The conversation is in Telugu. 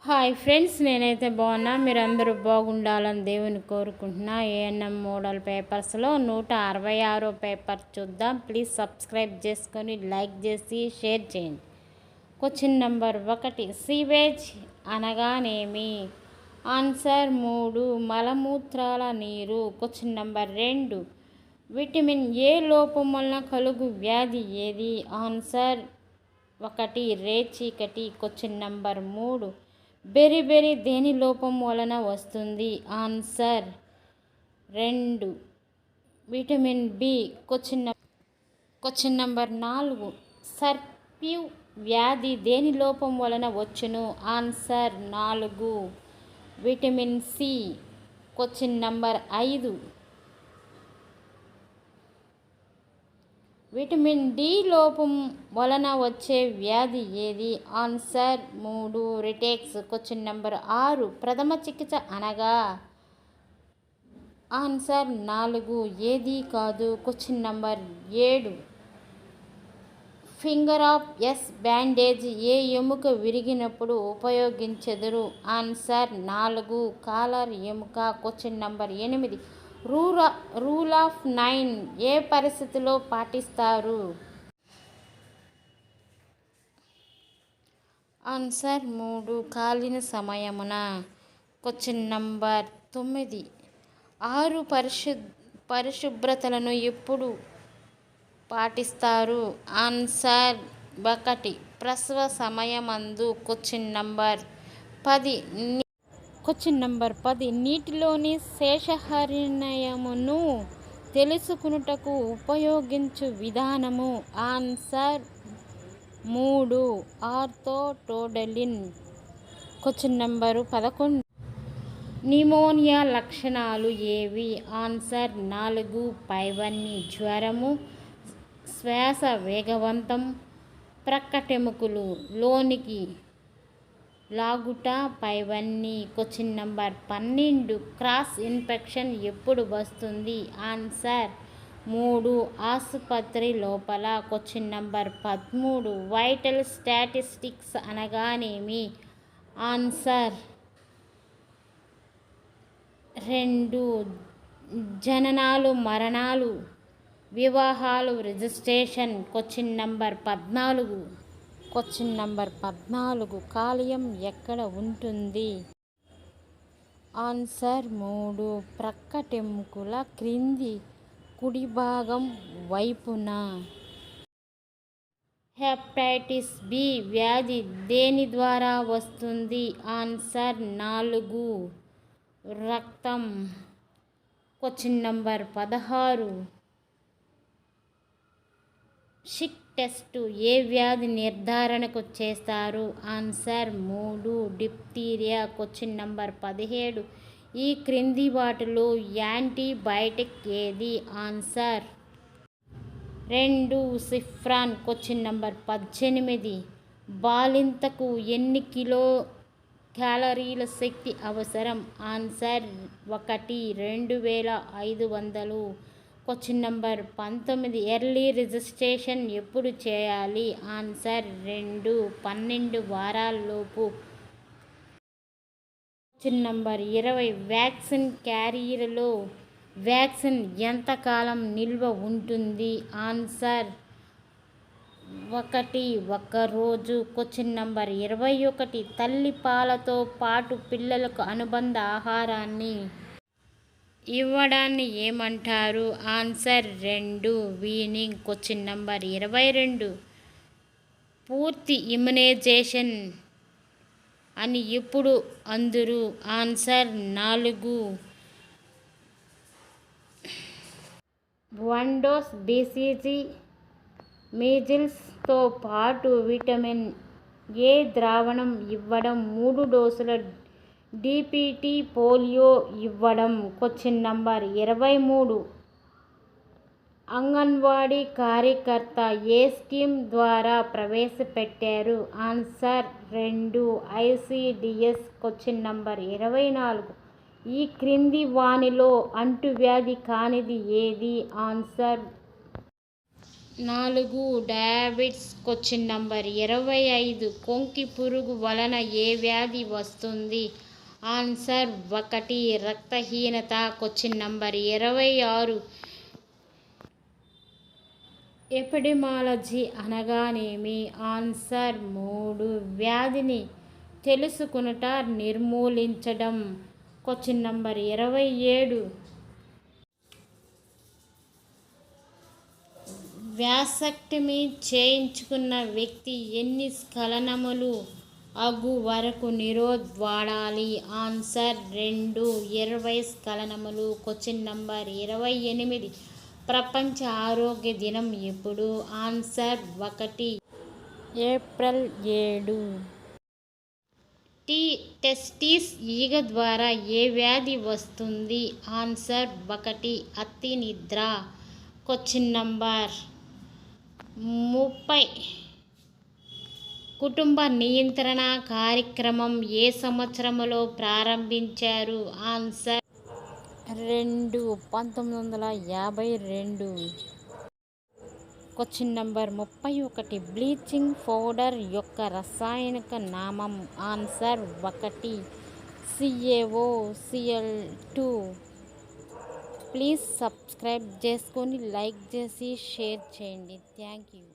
హాయ్ ఫ్రెండ్స్, నేనైతే బాగున్నా. మీరందరూ బాగుండాలని దేవుని కోరుకుంటున్నా. ఏఎన్ఎం మోడల్ పేపర్స్లో 166 పేపర్ చూద్దాం. ప్లీజ్ సబ్స్క్రైబ్ చేసుకొని లైక్ చేసి షేర్ చేయండి. క్వశ్చన్ నెంబర్ 1, సీవేజ్ అనగానేమి? ఆన్సర్ 3, మలమూత్రాల నీరు. క్వశ్చన్ నెంబర్ 2, విటమిన్ ఏ లోపం వలన కలుగు వ్యాధి ఏది? ఆన్సర్ 1, రేచీకటి. క్వశ్చన్ నెంబర్ 3, బెరి దేని లోపం వలన వస్తుంది? Answer 2, vitamin B. Question number 4, సర్పివ్ వ్యాధి దేని లోపం వలన వచ్చును? Answer 4, vitamin C. Question number 5, vitamin D లోపం వలన వచ్చే వ్యాధి ఏది? ఆన్సర్ 3, రిటెక్స్. క్వశ్చన్ నెంబర్ 6, ప్రథమ చికిత్స అనగా? ఆన్సర్ 4, ఏది కాదు. Question number 7, finger of S bandage ఏ ఎముక విరిగినప్పుడు ఉపయోగించెదరు? ఆన్సర్ 4, కాలర్ ఎముక. క్వశ్చన్ నెంబర్ 8, రూల్ ఆఫ్ 9 ఏ పరిస్థితిలో పాటిస్తారు? ఆన్సర్ 3, కాలిన సమయమున. క్వశ్చన్ నంబర్ 9, 6 పరిశుభ్రతలను ఎప్పుడు పాటిస్తారు? ఆన్సర్ 1, ప్రసవ సమయమందు. క్వశ్చన్ నంబర్ 10, నీటిలోని శేషహరిణయమును తెలుసుకునుటకు ఉపయోగించు విధానము? ఆన్సర్ 3, ఆర్థోటోడలిన్. క్వశ్చన్ నంబర్ 11, నిమోనియా లక్షణాలు ఏవి? ఆన్సర్ 4, పైవన్నీ జ్వరము, శ్వాస వేగవంతం, ప్రక్కటెముకలు లోనికి లాగుట, పైవన్నీ. క్వశ్చన్ నంబర్ 12, క్రాస్ ఇన్ఫెక్షన్ ఎప్పుడు వస్తుంది? ఆన్సర్ 3, ఆసుపత్రి లోపల. క్వశ్చన్ నంబర్ 13, వైటల్ స్టాటిస్టిక్స్ అనగానేమి? ఆన్సర్ 2, జననాలు, మరణాలు, వివాహాలు, రిజిస్ట్రేషన్. క్వశ్చన్ నంబర్ 14, కాలేయం ఎక్కడ ఉంటుంది? ఆన్సర్ 3, ప్రక్కటెముకల క్రింది కుడి భాగం వైపున. హెపటైటిస్ బి వ్యాధి దేని ద్వారా వస్తుంది? ఆన్సర్ 4, రక్తం. క్వశ్చన్ నంబర్ 16, షిక్ టెస్ట్ ఏ వ్యాధి నిర్ధారణకు చేస్తారు? Answer 3, diphtheria. క్వశ్చన్ నంబర్ 17, ఈ క్రింది వాటిలో యాంటీబయాటిక్ ఏది? Answer 2, Cifran. క్వశ్చన్ నంబర్ 18, బాలింతకు ఎన్ని క్యాలరీల శక్తి అవసరం? Answer 1, 2500. Question number 19, early registration ఎప్పుడు చేయాలి? ఆన్సర్ 2, 12 వారాలలోపు. క్వశ్చన్ నంబర్ 20, వ్యాక్సిన్ క్యారియర్లో వ్యాక్సిన్ ఎంతకాలం నిల్వ ఉంటుంది? ఆన్సర్ 1, 1 రోజు. క్వశ్చన్ నంబర్ 21, తల్లి పాలతో పాటు పిల్లలకు అనుబంధ ఆహారాన్ని ఇవ్వడాన్ని ఏమంటారు? Answer 2, weaning. క్వశ్చన్ నంబర్ 22, పూర్తి ఇమ్యునైజేషన్ అని ఎప్పుడు అందురు? ఆన్సర్ 4, 1 డోస్ BCG, మీజిల్స్తో పాటు విటమిన్ ఏ ద్రావణం ఇవ్వడం, 3 డోసుల DPT పోలియో ఇవ్వడం. క్వశ్చన్ నంబర్ 23, అంగన్వాడీ కార్యకర్త ఏ స్కీమ్ ద్వారా ప్రవేశపెట్టారు? Answer 2, ICDS. క్వశ్చన్ నంబర్ 24, ఈ క్రింది వానిలో అంటువ్యాధి కానిది ఏది? Answer 4 diabetes. క్వశ్చన్ నంబర్ 25 కొంకి పురుగు వలన ఏ వ్యాధి వస్తుంది? ఆన్సర్ 1 రక్తహీనత. క్వశ్చన్ నంబర్ 26 ఎపిడెమాలజీ అనగానేమి? ఆన్సర్ 3 వ్యాధిని తెలుసుకొనుట, నిర్మూలించడం. క్వశ్చన్ నంబర్ 27 వ్యాసెక్టమీ చేయించుకున్న వ్యక్తి ఎన్ని స్ఖలనములు అగు వరకు నిరోధ్ వాడాలి? ఆన్సర్ 2 20 స్ఖలనములు. క్వశ్చన్ నంబర్ 28 ప్రపంచ ఆరోగ్య దినం ఎప్పుడు? Answer 1 April 7. టెస్టిస్ ఈగ ద్వారా ఏ వ్యాధి వస్తుంది? ఆన్సర్ 1 అతి నిద్ర. క్వశ్చన్ నంబర్ 30 కుటుంబ నియంత్రణ కార్యక్రమం ఏ సంవత్సరంలో ప్రారంభించారు? Answer 1952. Question number 31 bleaching powder యొక్క రసాయనిక నామం? Answer 1 CaOCl2. ప్లీజ్ సబ్స్క్రైబ్ చేసుకొని లైక్ చేసి షేర్ చేయండి. Thank you.